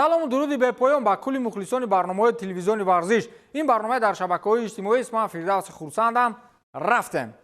سلام و درودی به پایان با کلی مخلصان برنامه‌های تلویزیونی ورزش. این برنامه در شبکه‌های اجتماعی است. من فردوس خورسندم. رفتم.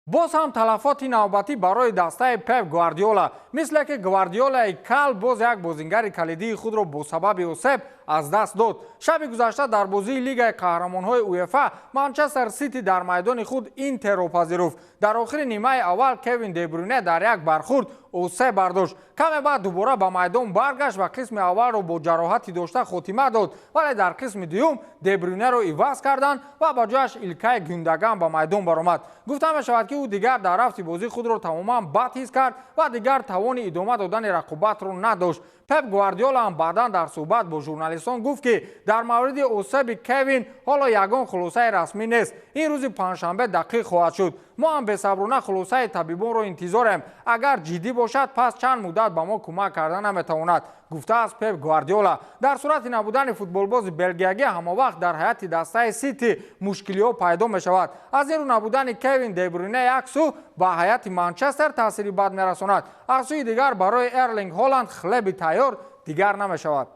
باز هم تلفات نوبتی برای دسته پپ گواردیولا، مثل که گواردیولا کل باز یک بازیگر کلیدی خود را با سبب اوسپ از دست داد. شب گذشته در بازی لیگ قهرمان‌های اویفا منچستر سیتی در میدان خود اینتر را پذیرفت. در آخر نیمه اول کوین دیبروینه در یک برخورد اوسپ برداشت. کم بعد دوباره به میدان برگشت و قسم اول را با جراحتی داشته خاتمه داد، ولی در قسم دوم دیبروینه را عوض کردند و با جایش ایلکای گوندگان به میدان برآمد. گفته می‌شود که او دیگر در رفت بازی خود را تماما بد حس کرد و دیگر توان ادامه دادن رقابت را نداشت. پپ گواردیولا هم بعدا در صحبت با ژورنالیستان گفت که در مورد اوسپ کوین حالا یگان خلاصه رسمی نیست. این روز پنجشنبه دقیق خواهد شد. ما هم بی‌صبرانه خلاصه طبیبان را انتظاریم. اگر جدی باشد پس چند مدت به ما کمک کردن نمیتواند، گفته است پپ گواردیولا. در صورت نبودن فوتبالباز بلژیکی هموقت در حیات دسته سیتی مشکلات پیدا می شود. از این رو نبودن کوین دیبروینه یک سو به حیات منچستر تاثیری بد میرساند، از سوی دیگر برای ارلینگ هالند خلب تیار دیگر نمی شود.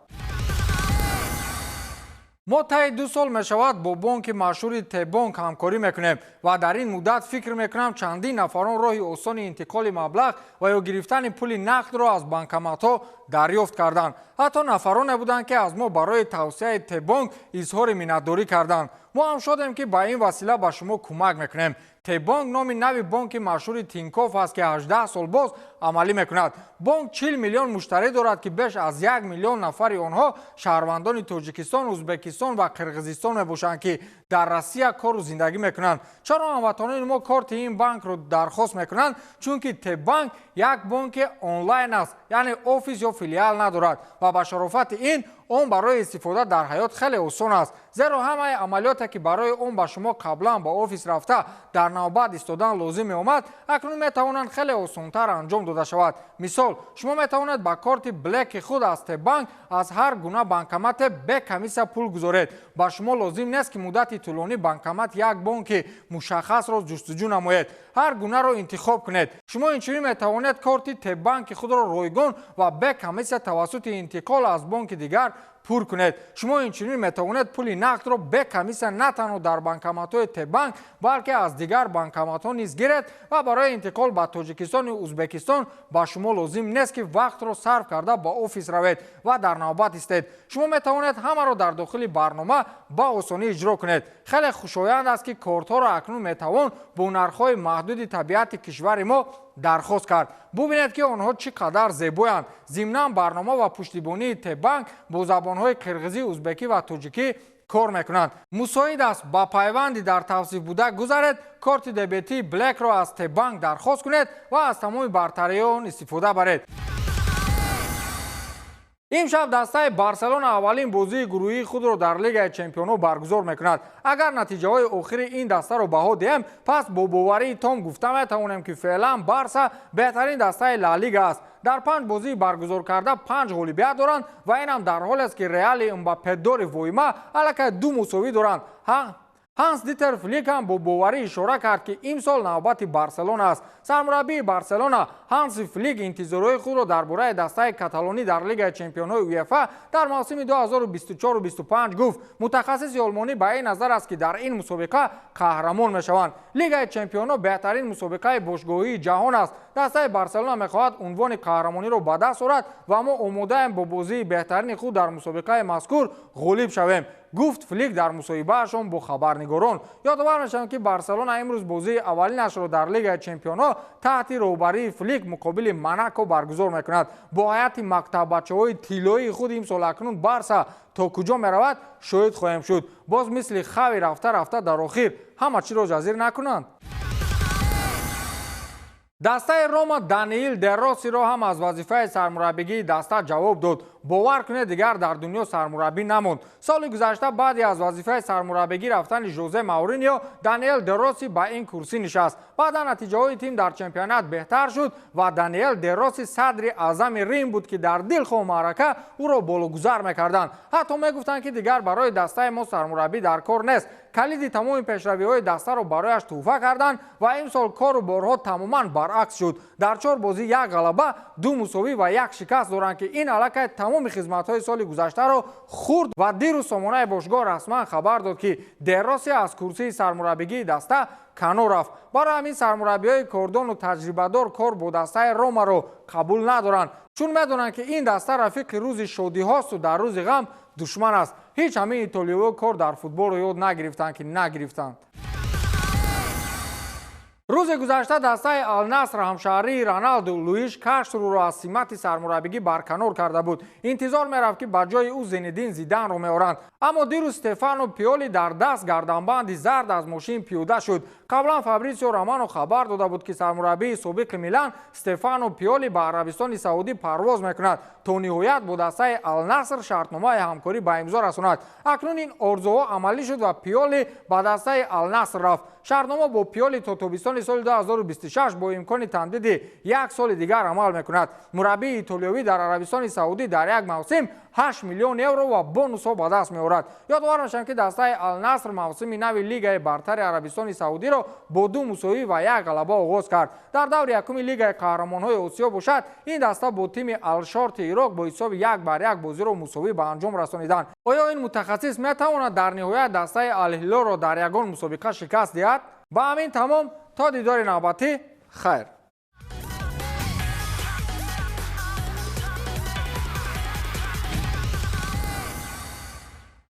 ما طی 2 سال می شود با بانک مشهور تبانک همکاری میکنیم و در این مدت فکر میکنم چندین نفران راه آسان انتقال مبلغ و یا گرفتن پول نقد را از بانکمات ها دریافت کردند. حتی نفران بودند که از ما برای توسعه تبانک اظهار منتداری کردند. ما هم شدیم که با این وسیله به شما کمک میکنیم. تبانک نام نوی بانک مشهور تینکوف است که 18 سال باز عملی میکند. بانک 40 میلیون مشتری دارد که بیش از 1 میلیون نفر آنها شهروندان تاجیکستان، ازبکستان و قرقیزستان میباشند که در روسیه کار و زندگی میکنند. چرا هموطنان ما کارت این بانک را درخواست میکنند؟ چون که تبانک یک بانک آنلاین است، یعنی آفیس یا فیلیال ندارد و به شرافت این اون برای استفاده در حیات خیلی آسان است، زیرا همه عملیاتی که برای اون به شما قبلا با آفیس رفته در نوبت ایستادن لازم آمد اکنون میتوانند خیلی آسان‌تر انجام داده شود. مثال شما میتوانید با کارت بلک خود از تبانک از هر گونه بانکمات به کمیسه پول گذارید. با شما لازم نیست که مدت طولانی بانکمات یک بانک مشخص را جستجو نمایید، هر گونه را انتخاب کنید. شما اینجوری میتوانید کارت تبانک خود را رایگان و به کمیسه توسط انتقال از بانک دیگر پر کنید. شما اینجوری میتوانید پول نقد را به کمیسه نه تنها در بانکمات‌های تبانک بلکه از دیگر بانکمات‌ها نیز گیرید و برای انتقال به تاجیکستان و ازبکستان با شما لازم نیست که وقت را صرف کرده با آفیس روید و در نوبت ایستید. شما میتوانید همه را در داخل برنامه با آسانی اجرا کنید. خیلی خوشایند است که کارت‌ها را اکنون میتوان با نرخ‌های محدود طبیعت کشور ما درخواست کرد. ببینید که آنها چقدر زیبایند. ضمناً برنامه و پشتیبانی تبانک با زبان‌های قرغیزی، ازبکی و تاجیکی کار میکنند. مساعد است با پیوندی در توصیف بوده گذارید، کارت دبیتی بلک را از تبانک درخواست کنید و از تمام برتری آن استفاده برید. امشب دسته بارسلونا اولین بازی گروهی خود را در لیگ چمپیون‌ها برگزار میکند. اگر نتیجه های آخر این دسته را بها دهیم پس با باوری تام گفته میتوانیم که فعلا بارسا بهترین دسته لالیگا است. در 5 بازی برگزار کرده 5 غالبیت دارند و این هم در حالی است که رئال امباپه دور وایما الکی 2 مساوی دارند. هانس دیتر فلیک هم با باوری اشاره کرد که امسال نوبت بارسلونا است. سرمربی بارسلونا هانس فلیک انتظارات خود را درباره دسته کاتالانی در لیگ چمپیون‌های اویفا در موسم 2024 و 25 گفت. متخصص آلمانی به این نظر است که در این مسابقه قهرمان میشوند. لیگ چمپیون‌ها بهترین مسابقه باشگاهی جهان است. دسته بارسلونا میخواهد عنوان قهرمانی را به دست آورد و ما آماده با بازی بهترین خود در مسابقه مذکور غالب شویم، گفت فلیک در مصاحبه‌شان با خبرنگاران. یادآور می‌شوم که بارسلونا امروز بازی اولینش را در لیگ چمپیون‌ها تحت رهبری فلیک مقابل موناکو برگزار می‌کند. با هیئت مکتب بچه‌های طلایی خود امسال اکنون بارسا تا کجا می‌رود شاهد خواهیم شد. باز مثل خوی رفته در آخر همه چی را جزیر نکنند. دسته روما دانیل دروسی را هم از وظیفه سرمربیگی دسته جواب داد. باور کنید دیگر در دنیا سرمربی نموند. سال گذشته بعد از وظیفه سرمربیگی رفتن ژوزه مورینیو، دانیل دروسی با این کرسی نشست. بعد نتیجه های تیم در چمپیونات بهتر شد و دانیل دروسی صدر اعظم ریم بود که در دلخواه معرکه او را بالاگذار میکردند. حتی میگفتند که دیگر برای دسته ما سرمربی در کار نیست. کلید تمام پیشروی‌های دسته را برایش توفیق کردند و امسال کار و بارها تماما برعکس شد. در 4 بازی 1 غلبه، 2 مساوی و 1 شکست دارند که این علاقه تمام خدمت‌های سال گذشته را خورد و دیروز سامانه باشگاه رسما خبر داد که دراسی از کرسی سرمربیگی دسته کنار رفت. برای همین سرمربی‌های کردان و تجربه‌دار کار با دسته روما را قبول ندارند، چون می‌دانند که این دسته رفیق روز شادی هاست و در روز غم دشمن است. هیچ همه ایتالیایی کار در فوتبال رو یاد نگرفتند که نگرفتند. روز گذشته دسته النصر همشهری رونالدو لوئیش کاشترو را از سمت سرمربیگی برکنار کرده بود. انتظار می‌رفت که به جای او زینedین زیدان را می‌آورند، اما دیروز استفانو پیولی در دست گردنبند زرد از ماشین پیاده شد. قبلا فابریسیو رومانو خبر داده بود که سرمربی سابق میلان استفانو پیولی به عربستان سعودی پرواز میکند تا نهایت با دسته النصر شرطنامه همکاری به امضا رساند. اکنون این آرزوها عملی شد و پیولی به دسته النصر رفت. شرطنامه با پیولی تا تابستان سال 2026 با امکان تمدید 1 سال دیگر عمل میکند. مربی ایتالیایی در عربستان سعودی در یک موسم 8 میلیون یورو و بونوس ها به دست می‌آورد. یادآور می‌شوم که دسته النصر موسم نو لیگ برتر عربستان سعودی را با 2 مساوی و 1 غلبه آغاز کرد. در دور یکم لیگ قهرمان‌های آسیا باشد این دسته با تیم الشارت عراق با حساب 1-1 بازی را مساوی به انجام رسانیدند. آیا این متخصص می‌تواند در نهایت دسته الهلال را در یگان مسابقه شکست دهد؟ با همین تمام، تا دیدار نوبتی، خیر.